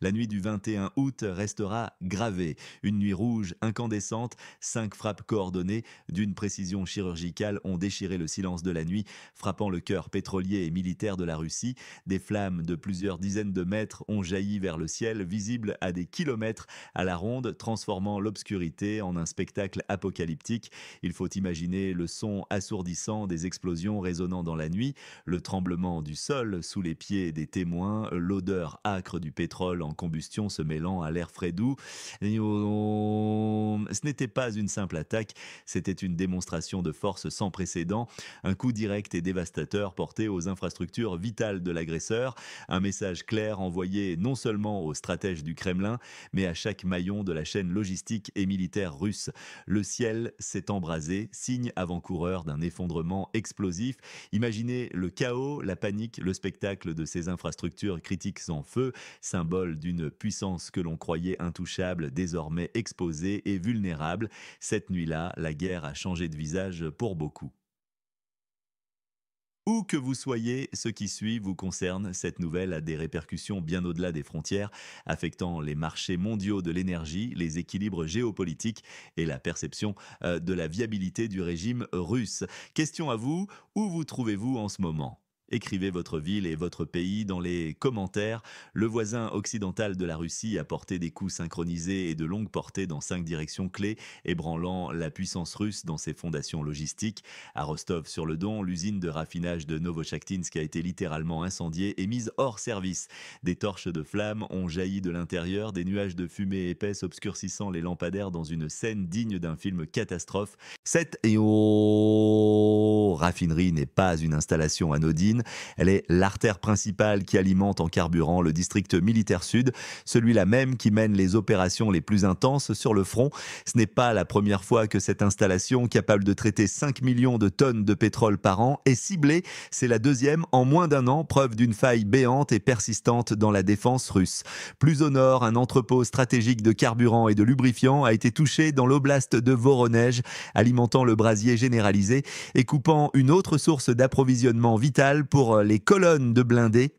La nuit du 21 août restera gravée. Une nuit rouge incandescente, 5 frappes coordonnées d'une précision chirurgicale ont déchiré le silence de la nuit, frappant le cœur pétrolier et militaire de la Russie. Des flammes de plusieurs dizaines de mètres ont jailli vers le ciel, visibles à des kilomètres à la ronde, transformant l'obscurité en un spectacle apocalyptique. Il faut imaginer le son assourdissant des explosions résonnant dans la nuit, le tremblement du sol sous les pieds des témoins, l'odeur âcre du pétrole en combustion se mêlant à l'air frais doux. Ce n'était pas une simple attaque, c'était une démonstration de force sans précédent, un coup direct et dévastateur porté aux infrastructures vitales de l'agresseur, un message clair envoyé non seulement aux stratèges du Kremlin, mais à chaque maillon de la chaîne logistique et militaire russe. Le ciel s'est embrasé, signe avant-coureur d'un effondrement explosif. Imaginez le chaos, la panique, le spectacle de ces infrastructures critiques en feu, symbole d'une puissance que l'on croyait intouchable, désormais exposée et vulnérable. Cette nuit-là, la guerre a changé de visage pour beaucoup. Où que vous soyez, ce qui suit vous concerne. Cette nouvelle a des répercussions bien au-delà des frontières, affectant les marchés mondiaux de l'énergie, les équilibres géopolitiques et la perception de la viabilité du régime russe. Question à vous, où vous trouvez-vous en ce moment? Écrivez votre ville et votre pays dans les commentaires. Le voisin occidental de la Russie a porté des coups synchronisés et de longue portée dans 5 directions clés, ébranlant la puissance russe dans ses fondations logistiques. À Rostov-sur-le-Don, l'usine de raffinage de Novochakinsk a été littéralement incendiée et mise hors service. Des torches de flammes ont jailli de l'intérieur, des nuages de fumée épaisse obscurcissant les lampadaires dans une scène digne d'un film catastrophe. Cette raffinerie n'est pas une installation anodine, elle est l'artère principale qui alimente en carburant le district militaire sud, celui-là même qui mène les opérations les plus intenses sur le front. Ce n'est pas la première fois que cette installation, capable de traiter 5 millions de tonnes de pétrole par an, est ciblée. C'est la deuxième en moins d'un an, preuve d'une faille béante et persistante dans la défense russe. Plus au nord, un entrepôt stratégique de carburant et de lubrifiant a été touché dans l'oblast de Voronej, alimentant le brasier généralisé et coupant une autre source d'approvisionnement vitale pour les colonnes de blindés.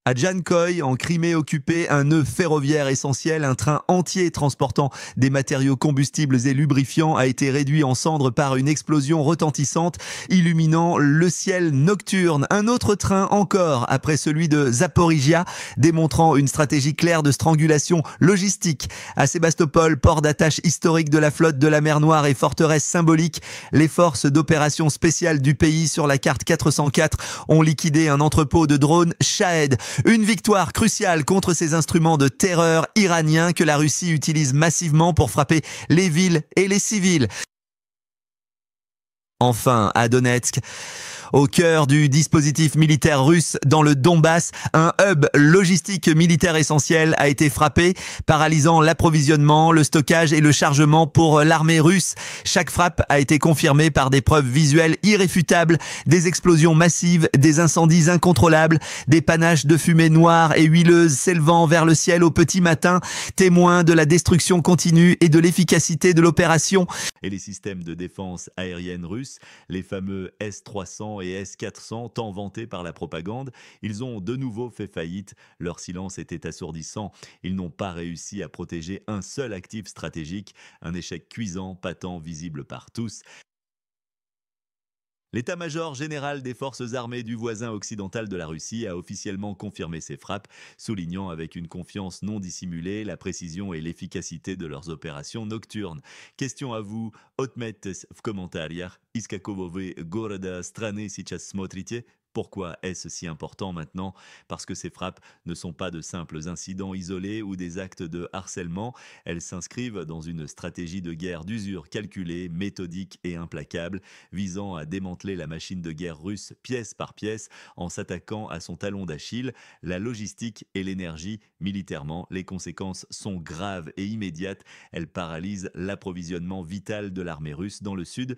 À Djankoï, en Crimée occupée, un nœud ferroviaire essentiel, un train entier transportant des matériaux combustibles et lubrifiants a été réduit en cendres par une explosion retentissante, illuminant le ciel nocturne. Un autre train encore, après celui de Zaporizhia, démontrant une stratégie claire de strangulation logistique. À Sébastopol, port d'attache historique de la flotte de la mer Noire et forteresse symbolique, les forces d'opération spéciales du pays sur la carte 404 ont liquidé un entrepôt de drones Shahed. Une victoire cruciale contre ces instruments de terreur iraniens que la Russie utilise massivement pour frapper les villes et les civils. Enfin, à Donetsk, au cœur du dispositif militaire russe dans le Donbass, un hub logistique militaire essentiel a été frappé, paralysant l'approvisionnement, le stockage et le chargement pour l'armée russe. Chaque frappe a été confirmée par des preuves visuelles irréfutables, des explosions massives, des incendies incontrôlables, des panaches de fumée noire et huileuse s'élevant vers le ciel au petit matin, témoins de la destruction continue et de l'efficacité de l'opération. Et les systèmes de défense aérienne russes, les fameux S-300 et S-400, tant vantés par la propagande, ils ont de nouveau fait faillite. Leur silence était assourdissant. Ils n'ont pas réussi à protéger un seul actif stratégique, un échec cuisant, patent, visible par tous. L'état-major général des forces armées du voisin occidental de la Russie a officiellement confirmé ces frappes, soulignant avec une confiance non dissimulée la précision et l'efficacité de leurs opérations nocturnes. Question à vous, отметьтесь в комментариях, из какого вы города страны сейчас смотрите. Pourquoi est-ce si important maintenant? Parce que ces frappes ne sont pas de simples incidents isolés ou des actes de harcèlement, elles s'inscrivent dans une stratégie de guerre d'usure calculée, méthodique et implacable, visant à démanteler la machine de guerre russe pièce par pièce en s'attaquant à son talon d'Achille, la logistique et l'énergie. Militairement, les conséquences sont graves et immédiates. Elles paralysent l'approvisionnement vital de l'armée russe dans le sud,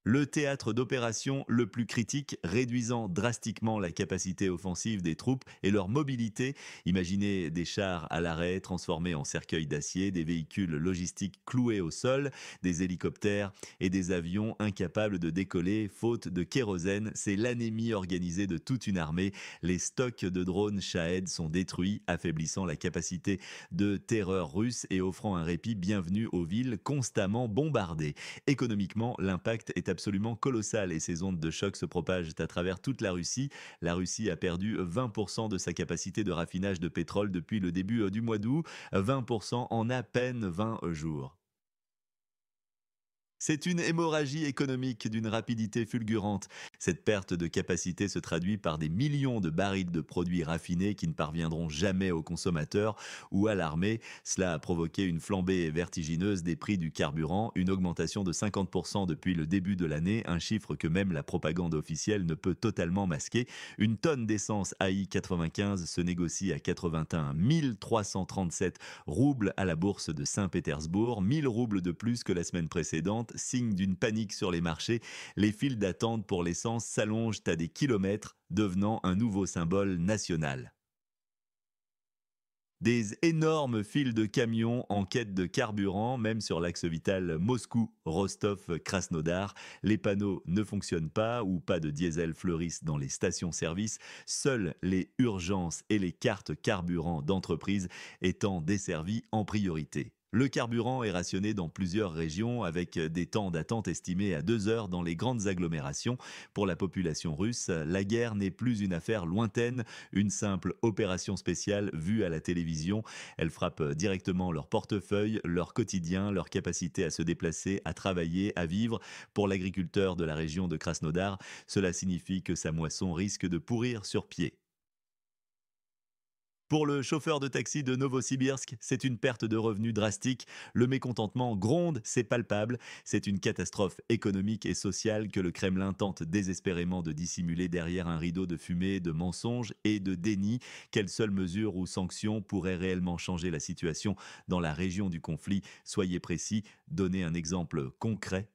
Le théâtre d'opération le plus critique, réduisant drastiquement la capacité offensive des troupes et leur mobilité. Imaginez des chars à l'arrêt transformés en cercueils d'acier, des véhicules logistiques cloués au sol, des hélicoptères et des avions incapables de décoller faute de kérosène. C'est l'anémie organisée de toute une armée. Les stocks de drones Shahed sont détruits, affaiblissant la capacité de terreur russe et offrant un répit bienvenu aux villes constamment bombardées. Économiquement, l'impact est absolument colossal et ces ondes de choc se propagent à travers toute la Russie. La Russie a perdu 20% de sa capacité de raffinage de pétrole depuis le début du mois d'août, 20% en à peine 20 jours. C'est une hémorragie économique d'une rapidité fulgurante. Cette perte de capacité se traduit par des millions de barils de produits raffinés qui ne parviendront jamais aux consommateurs ou à l'armée. Cela a provoqué une flambée vertigineuse des prix du carburant, une augmentation de 50% depuis le début de l'année, un chiffre que même la propagande officielle ne peut totalement masquer. Une tonne d'essence AI 95 se négocie à 81 337 roubles à la bourse de Saint-Pétersbourg, 1000 roubles de plus que la semaine précédente, signe d'une panique sur les marchés. Les files d'attente pour l'essence s'allongent à des kilomètres, devenant un nouveau symbole national. Des énormes files de camions en quête de carburant, même sur l'axe vital Moscou-Rostov-Krasnodar. Les panneaux ne fonctionnent pas ou pas de diesel fleurissent dans les stations-service. Seules les urgences et les cartes carburant d'entreprise étant desservies en priorité. Le carburant est rationné dans plusieurs régions avec des temps d'attente estimés à 2 heures dans les grandes agglomérations. Pour la population russe, la guerre n'est plus une affaire lointaine, une simple opération spéciale vue à la télévision. Elle frappe directement leur portefeuille, leur quotidien, leur capacité à se déplacer, à travailler, à vivre. Pour l'agriculteur de la région de Krasnodar, cela signifie que sa moisson risque de pourrir sur pied. Pour le chauffeur de taxi de Novosibirsk, c'est une perte de revenus drastique. Le mécontentement gronde, c'est palpable. C'est une catastrophe économique et sociale que le Kremlin tente désespérément de dissimuler derrière un rideau de fumée, de mensonges et de déni. Quelles seules mesures ou sanctions pourraient réellement changer la situation dans la région du conflit? Soyez précis, donnez un exemple concret.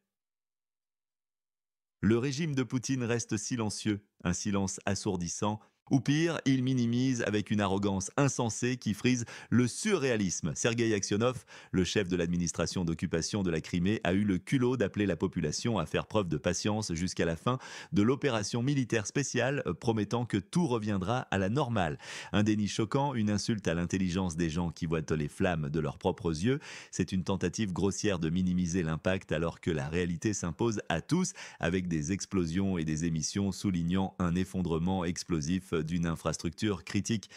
Le régime de Poutine reste silencieux, un silence assourdissant. Ou pire, il minimise avec une arrogance insensée qui frise le surréalisme. Sergei Aksionov, le chef de l'administration d'occupation de la Crimée, a eu le culot d'appeler la population à faire preuve de patience jusqu'à la fin de l'opération militaire spéciale, promettant que tout reviendra à la normale. Un déni choquant, une insulte à l'intelligence des gens qui voient les flammes de leurs propres yeux. C'est une tentative grossière de minimiser l'impact alors que la réalité s'impose à tous avec des explosions et des émissions soulignant un effondrement explosif d'une infrastructure critique.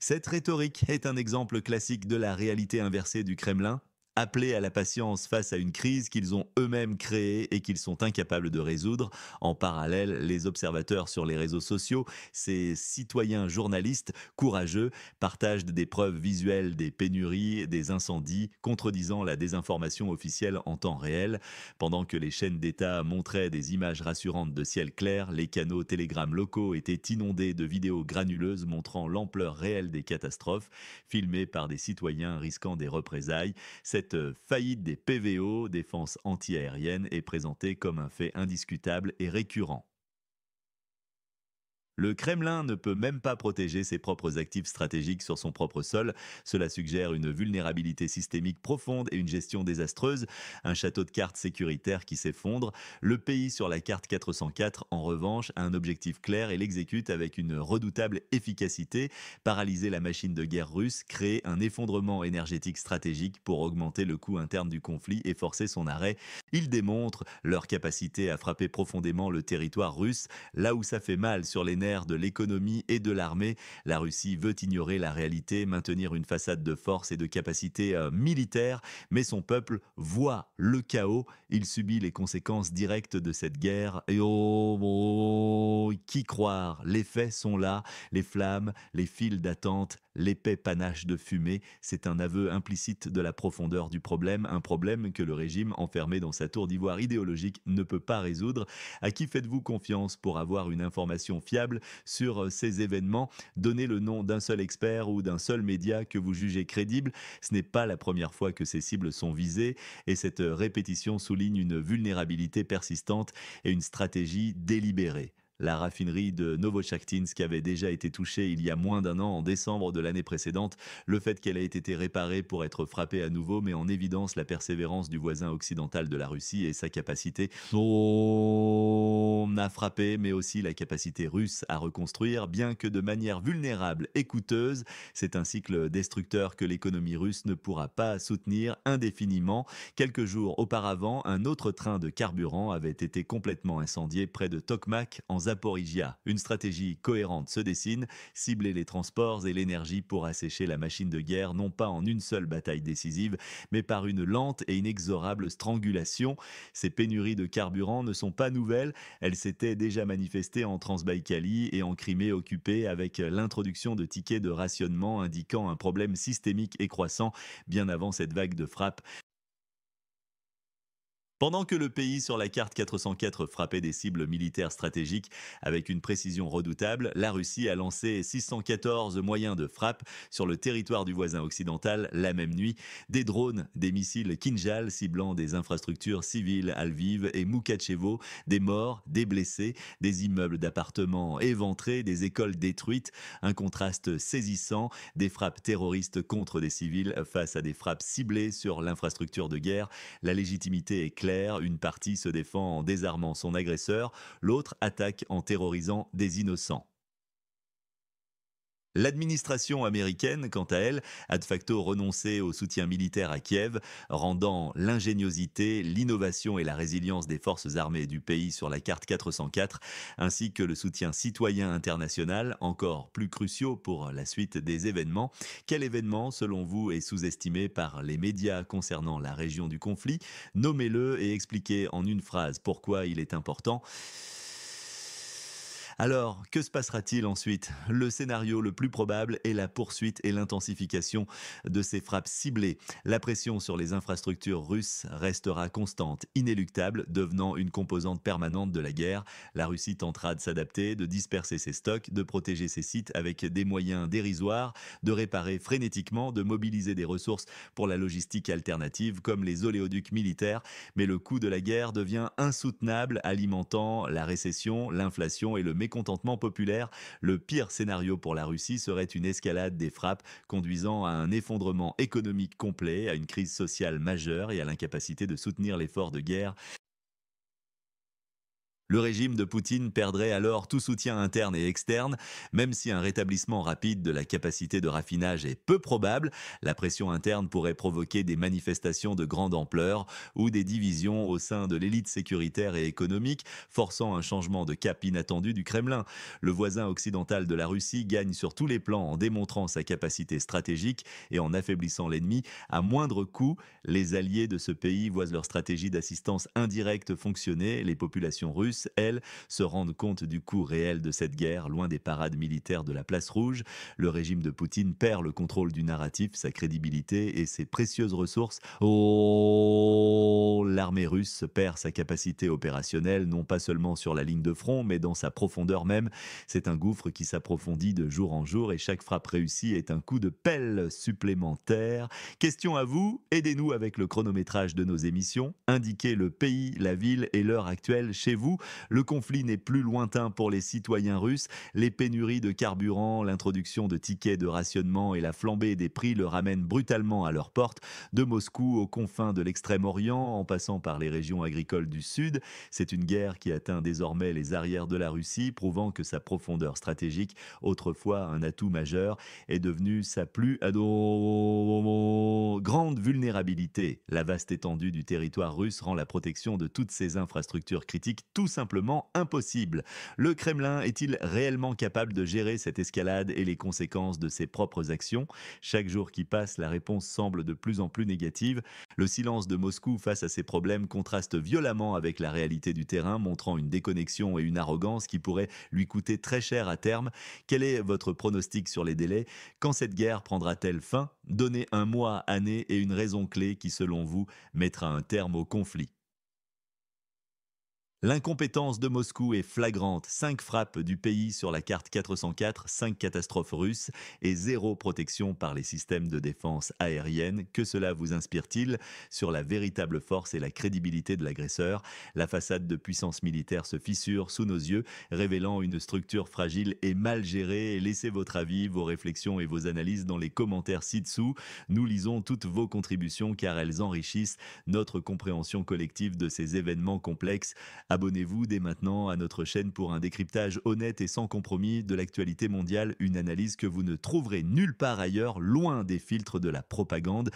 Cette rhétorique est un exemple classique de la réalité inversée du Kremlin, appelés à la patience face à une crise qu'ils ont eux-mêmes créée et qu'ils sont incapables de résoudre. En parallèle, les observateurs sur les réseaux sociaux, ces citoyens journalistes courageux, partagent des preuves visuelles des pénuries, des incendies, contredisant la désinformation officielle en temps réel. Pendant que les chaînes d'État montraient des images rassurantes de ciel clair, les canaux Telegram locaux étaient inondés de vidéos granuleuses montrant l'ampleur réelle des catastrophes, filmées par des citoyens risquant des représailles. Cette faillite des PVO, défense antiaérienne, est présentée comme un fait indiscutable et récurrent. Le Kremlin ne peut même pas protéger ses propres actifs stratégiques sur son propre sol. Cela suggère une vulnérabilité systémique profonde et une gestion désastreuse. Un château de cartes sécuritaire qui s'effondre. Le pays sur la carte 404, en revanche, a un objectif clair et l'exécute avec une redoutable efficacité. Paralyser la machine de guerre russe, créer un effondrement énergétique stratégique pour augmenter le coût interne du conflit et forcer son arrêt. Ils démontrent leur capacité à frapper profondément le territoire russe, là où ça fait mal sur les nerfs de l'économie et de l'armée. La Russie veut ignorer la réalité, maintenir une façade de force et de capacité militaire, mais son peuple voit le chaos. Il subit les conséquences directes de cette guerre. Et qui croire? Les faits sont là, les flammes, les files d'attente, L'épais panache de fumée, c'est un aveu implicite de la profondeur du problème, un problème que le régime, enfermé dans sa tour d'ivoire idéologique, ne peut pas résoudre. À qui faites-vous confiance pour avoir une information fiable sur ces événements? Donnez le nom d'un seul expert ou d'un seul média que vous jugez crédible. Ce n'est pas la première fois que ces cibles sont visées et cette répétition souligne une vulnérabilité persistante et une stratégie délibérée. La raffinerie de Novochaktynsk avait déjà été touchée il y a moins d'un an, en décembre de l'année précédente. Le fait qu'elle ait été réparée pour être frappée à nouveau met en évidence la persévérance du voisin occidental de la Russie et sa capacité à frapper, mais aussi la capacité russe à reconstruire, bien que de manière vulnérable et coûteuse. C'est un cycle destructeur que l'économie russe ne pourra pas soutenir indéfiniment. Quelques jours auparavant, un autre train de carburant avait été complètement incendié près de Tokmak, en Zaporizhia. Une stratégie cohérente se dessine, cibler les transports et l'énergie pour assécher la machine de guerre, non pas en une seule bataille décisive, mais par une lente et inexorable strangulation. Ces pénuries de carburant ne sont pas nouvelles, elles s'étaient déjà manifestées en Transbaïkalie et en Crimée occupée, avec l'introduction de tickets de rationnement indiquant un problème systémique et croissant bien avant cette vague de frappes. Pendant que le pays sur la carte 404 frappait des cibles militaires stratégiques avec une précision redoutable, la Russie a lancé 614 moyens de frappe sur le territoire du voisin occidental la même nuit. Des drones, des missiles Kinjal ciblant des infrastructures civiles à Lviv et Moukatchevo, des morts, des blessés, des immeubles d'appartements éventrés, des écoles détruites. Un contraste saisissant, des frappes terroristes contre des civils face à des frappes ciblées sur l'infrastructure de guerre. La légitimité est claire, une partie se défend en désarmant son agresseur, l'autre attaque en terrorisant des innocents. L'administration américaine, quant à elle, a de facto renoncé au soutien militaire à Kiev, rendant l'ingéniosité, l'innovation et la résilience des forces armées du pays sur la carte 404, ainsi que le soutien citoyen international, encore plus cruciaux pour la suite des événements. Quel événement, selon vous, est sous-estimé par les médias concernant la région du conflit? Nommez-le et expliquez en une phrase pourquoi il est important. Alors, que se passera-t-il ensuite? Le scénario le plus probable est la poursuite et l'intensification de ces frappes ciblées. La pression sur les infrastructures russes restera constante, inéluctable, devenant une composante permanente de la guerre. La Russie tentera de s'adapter, de disperser ses stocks, de protéger ses sites avec des moyens dérisoires, de réparer frénétiquement, de mobiliser des ressources pour la logistique alternative comme les oléoducs militaires. Mais le coût de la guerre devient insoutenable, alimentant la récession, l'inflation et le mécontentement populaire. Le pire scénario pour la Russie serait une escalade des frappes conduisant à un effondrement économique complet, à une crise sociale majeure et à l'incapacité de soutenir l'effort de guerre. Le régime de Poutine perdrait alors tout soutien interne et externe, même si un rétablissement rapide de la capacité de raffinage est peu probable. La pression interne pourrait provoquer des manifestations de grande ampleur ou des divisions au sein de l'élite sécuritaire et économique, forçant un changement de cap inattendu du Kremlin. Le voisin occidental de la Russie gagne sur tous les plans en démontrant sa capacité stratégique et en affaiblissant l'ennemi à moindre coût. Les alliés de ce pays voient leur stratégie d'assistance indirecte fonctionner. Les populations russes, elles, se rendent compte du coût réel de cette guerre, loin des parades militaires de la place rouge. Le régime de Poutine perd le contrôle du narratif, sa crédibilité et ses précieuses ressources. L'armée russe perd sa capacité opérationnelle, non pas seulement sur la ligne de front, mais dans sa profondeur même. C'est un gouffre qui s'approfondit de jour en jour et chaque frappe réussie est un coup de pelle supplémentaire. Question à vous, aidez-nous avec le chronométrage de nos émissions. Indiquez le pays, la ville et l'heure actuelle chez vous. Le conflit n'est plus lointain pour les citoyens russes. Les pénuries de carburant, l'introduction de tickets de rationnement et la flambée des prix le ramènent brutalement à leurs portes. De Moscou aux confins de l'Extrême-Orient, en passant par les régions agricoles du Sud, c'est une guerre qui atteint désormais les arrières de la Russie, prouvant que sa profondeur stratégique, autrefois un atout majeur, est devenue sa plus grande vulnérabilité. La vaste étendue du territoire russe rend la protection de toutes ces infrastructures critiques tout simplement impossible. Le Kremlin est-il réellement capable de gérer cette escalade et les conséquences de ses propres actions? Chaque jour qui passe, la réponse semble de plus en plus négative. Le silence de Moscou face à ces problèmes contraste violemment avec la réalité du terrain, montrant une déconnexion et une arrogance qui pourraient lui coûter très cher à terme. Quel est votre pronostic sur les délais? Quand cette guerre prendra-t-elle fin? Donnez un mois, année et une raison clé qui, selon vous, mettra un terme au conflit. L'incompétence de Moscou est flagrante. 5 frappes du pays sur la carte 404, 5 catastrophes russes et zéro protection par les systèmes de défense aérienne. Que cela vous inspire-t-il sur la véritable force et la crédibilité de l'agresseur? La façade de puissance militaire se fissure sous nos yeux, révélant une structure fragile et mal gérée. Laissez votre avis, vos réflexions et vos analyses dans les commentaires ci-dessous. Nous lisons toutes vos contributions car elles enrichissent notre compréhension collective de ces événements complexes. Abonnez-vous dès maintenant à notre chaîne pour un décryptage honnête et sans compromis de l'actualité mondiale, une analyse que vous ne trouverez nulle part ailleurs, loin des filtres de la propagande.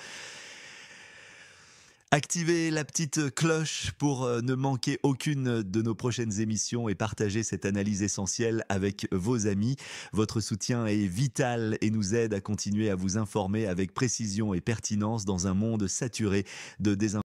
Activez la petite cloche pour ne manquer aucune de nos prochaines émissions et partagez cette analyse essentielle avec vos amis. Votre soutien est vital et nous aide à continuer à vous informer avec précision et pertinence dans un monde saturé de désinformation